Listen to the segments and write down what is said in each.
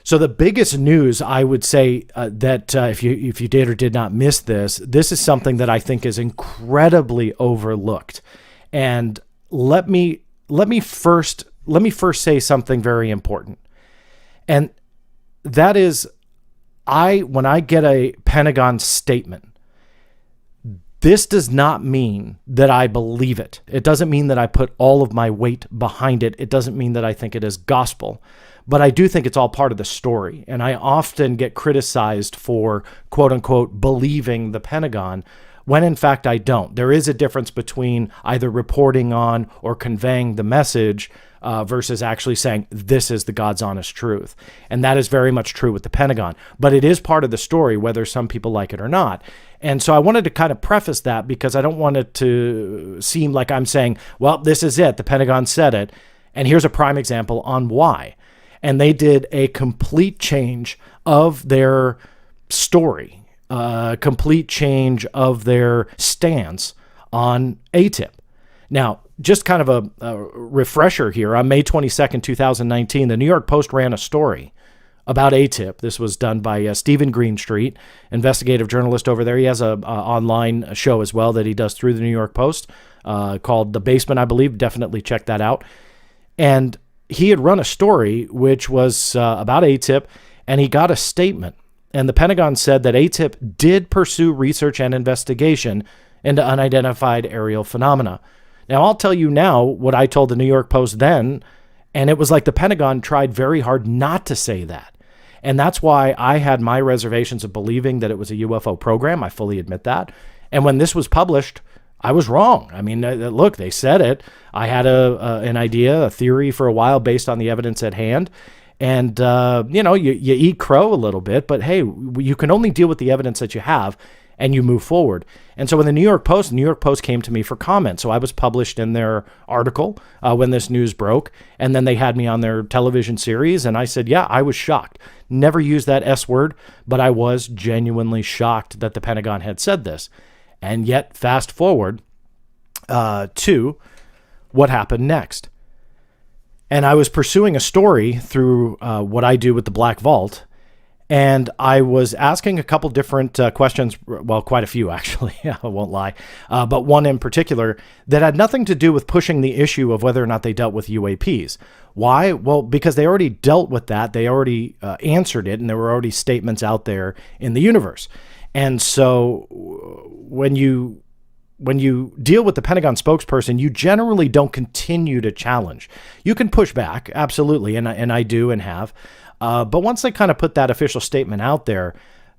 So the biggest news, I would say, that if you did or did not miss this, this is something that I think is incredibly overlooked. And let me first say something very important. And that is, when I get a Pentagon statement, this does not mean that I believe it. It doesn't mean that I put all of my weight behind it. It doesn't mean that I think it is gospel. But I do think it's all part of the story. And I often get criticized for, quote unquote, believing the Pentagon, when in fact I don't. There is a difference between either reporting on or conveying the message versus actually saying this is the God's honest truth. And that is very much true with the Pentagon. But it is part of the story, whether some people like it or not. And so I wanted to kind of preface that, because I don't want it to seem like I'm saying, well, this is it. The Pentagon said it. And here's a prime example on why. And they did a complete change of their story, complete change of their stance on ATIP. Now, just kind of a refresher here, on May 22nd, 2019, the New York Post ran a story about ATIP. This was done by Stephen Greenstreet, investigative journalist over there. He has a online show as well that he does through the New York Post called The Basement, I believe. Definitely check that out. And he had run a story which was about ATIP, and he got a statement. And the Pentagon said that ATIP did pursue research and investigation into unidentified aerial phenomena. Now, I'll tell you now what I told the New York Post then, and it was like the Pentagon tried very hard not to say that. And that's why I had my reservations of believing that it was a UFO program. I fully admit that. And when this was published, I was wrong. I mean, look, they said it. I had an idea, a theory for a while based on the evidence at hand. And, you eat crow a little bit, but hey, you can only deal with the evidence that you have, and you move forward. And so when the New York Post came to me for comment. So I was published in their article when this news broke, and then they had me on their television series, and I said, yeah, I was shocked. Never used that S word, but I was genuinely shocked that the Pentagon had said this. And yet, fast forward to what happened next. And I was pursuing a story through what I do with the Black Vault, and I was asking a couple different questions, well, quite a few, actually, I won't lie, but one in particular that had nothing to do with pushing the issue of whether or not they dealt with UAPs. Why? Well, because they already dealt with that. They already answered it, and there were already statements out there in the universe. And so when you deal with the Pentagon spokesperson, you generally don't continue to challenge. You can push back, absolutely, and I do and have. But once they kind of put that official statement out there,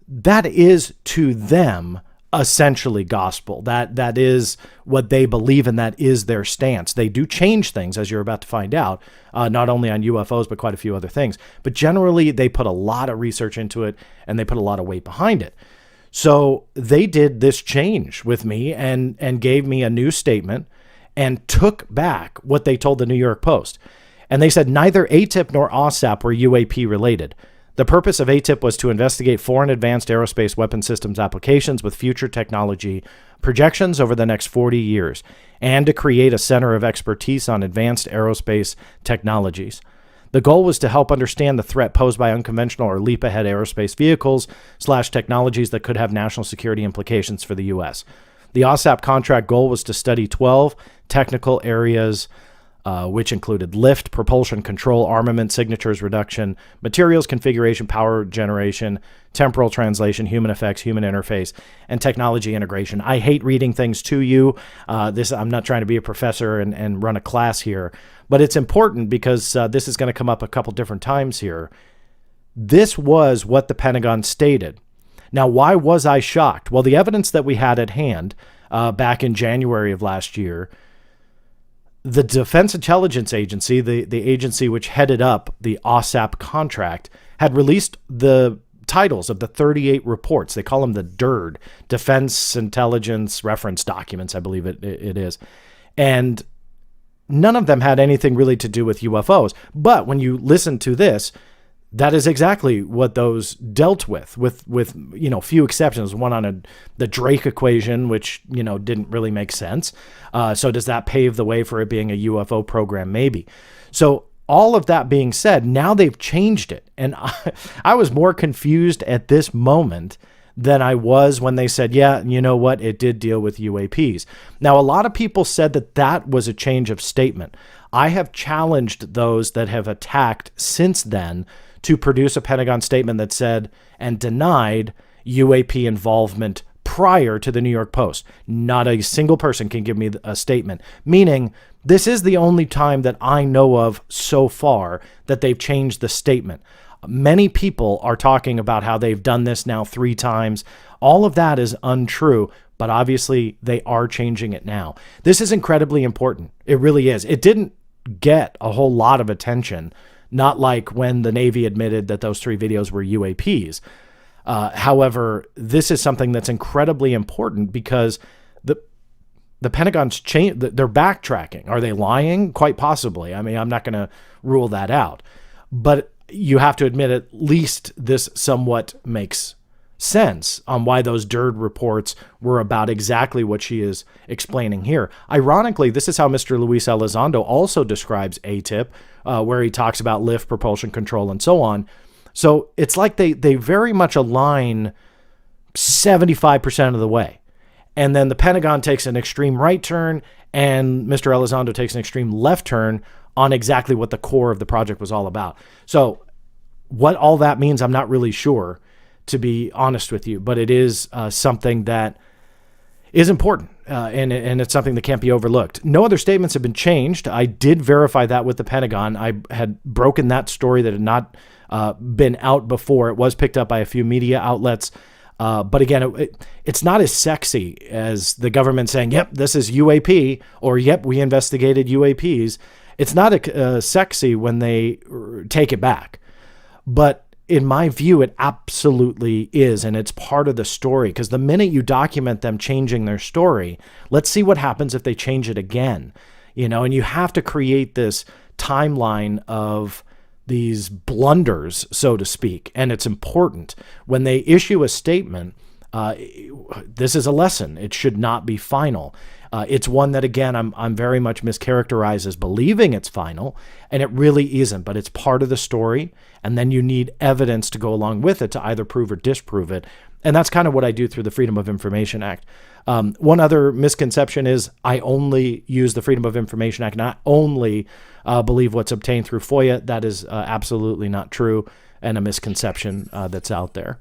that is to them essentially gospel. That is what they believe, and that is their stance. They do change things, as you're about to find out, not only on UFOs, but quite a few other things. But generally, they put a lot of research into it, and they put a lot of weight behind it. So they did this change with me and gave me a new statement and took back what they told the New York Post. And they said neither ATIP nor OSAP were UAP related. The purpose of ATIP was to investigate foreign advanced aerospace weapon systems applications with future technology projections over the next 40 years, and to create a center of expertise on advanced aerospace technologies. The goal was to help understand the threat posed by unconventional or leap-ahead aerospace vehicles/technologies that could have national security implications for the U.S. The OSAP contract goal was to study 12 technical areas, which included lift, propulsion control, armament signatures reduction, materials configuration, power generation, temporal translation, human effects, human interface, and technology integration. I hate reading things to you. I'm not trying to be a professor and run a class here, but it's important because this is going to come up a couple different times here. This was what the Pentagon stated. Now, why was I shocked? Well, the evidence that we had at hand back in January of last year, the Defense Intelligence Agency, the agency which headed up the OSAP contract, had released the titles of the 38 reports. They call them the DIRD, Defense Intelligence Reference Documents, I believe it is. And none of them had anything really to do with UFOs. But when you listen to this, that is exactly what those dealt with few exceptions. One on the Drake equation, which, didn't really make sense. So does that pave the way for it being a UFO program? Maybe. So all of that being said, now they've changed it. And I was more confused at this moment than I was when they said, yeah, you know what, it did deal with UAPs. Now, a lot of people said that that was a change of statement. I have challenged those that have attacked since then to produce a Pentagon statement that said and denied UAP involvement prior to the New York Post. Not a single person can give me a statement, meaning this is the only time that I know of so far that they've changed the statement. Many people are talking about how they've done this now 3 times. All of that is untrue, but obviously they are changing it now. This is incredibly important. It really is. It didn't get a whole lot of attention, not like when the Navy admitted that those 3 videos were UAPs. However, this is something that's incredibly important because the Pentagon's changed. They're backtracking. Are they lying? Quite possibly. I mean, I'm not going to rule that out, but you have to admit at least this somewhat makes sense on why those DIRD reports were about exactly what she is explaining here. Ironically, this is how Mr. Luis Elizondo also describes ATIP, where he talks about lift, propulsion control, and so on. So it's like they very much align 75% of the way. And then the Pentagon takes an extreme right turn, and Mr. Elizondo takes an extreme left turn on exactly what the core of the project was all about. So what all that means, I'm not really sure, to be honest with you, but it is something that is important, and it's something that can't be overlooked. No other statements have been changed. I did verify that with the Pentagon. I had broken that story that had not been out before. It was picked up by a few media outlets. But again, it's not as sexy as the government saying, yep, this is UAP, or yep, we investigated UAPs. It's not sexy when they take it back. But in my view, it absolutely is, and it's part of the story, because the minute you document them changing their story, let's see what happens if they change it again. And you have to create this timeline of these blunders, so to speak, and it's important. When they issue a statement, this is a lesson. It should not be final. It's one that, again, I'm very much mischaracterized as believing it's final, and it really isn't, but it's part of the story, and then you need evidence to go along with it to either prove or disprove it, and that's kind of what I do through the Freedom of Information Act. One other misconception is I only use the Freedom of Information Act, not only believe what's obtained through FOIA. That is absolutely not true, and a misconception that's out there.